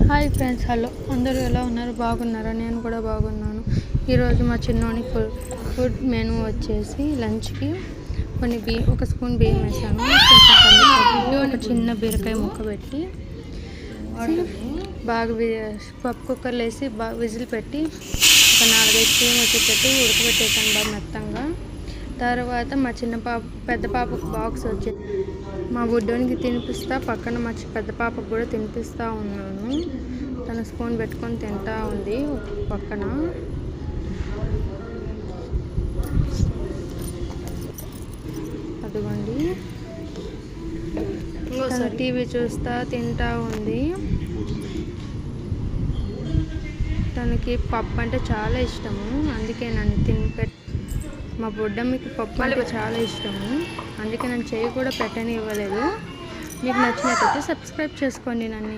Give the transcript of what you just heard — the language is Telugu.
హాయ్ ఫ్రెండ్స్, హలో అందరూ ఎలా ఉన్నారు? బాగున్నారా? నేను కూడా బాగున్నాను. ఈరోజు మా చిన్నోని ఫుడ్ మెనూ వచ్చేసి లంచ్కి ఒక స్పూన్ బియ్యం వేసాను, కొంచెం కందిపప్పు, ఒక చిన్న బీరకాయ ముక్క పెట్టి బాగా పప్పు కుక్కర్లో వేసి బాగా విజిల్ పెట్టి ఒక 4-5 స్పూన్ వచ్చేటట్టు ఉడకబెట్టేసాను బాగా మెత్తంగా. తర్వాత మా పెద్ద పాపకు బాక్స్ వచ్చి మా బుడ్డోనికి తినిపిస్తా, పక్కన మా పెద్ద పాపకు కూడా తినిపిస్తూ ఉన్నాను. తన స్పూన్ పెట్టుకొని తింటా ఉంది పక్కన. అదిగోండి, తను టీవీ చూస్తా తింటా ఉంది. తనకి పప్పు అంటే చాలా ఇష్టము, అందుకే నన్ను మా బుడ్డమ్మకి పప్పు అంటే చాలా ఇష్టము, అందుకే నన్ను చేయి కూడా పెట్టనివ్వలేదు. మీకు నచ్చినట్టయితే సబ్స్క్రైబ్ చేసుకోండి నన్ను.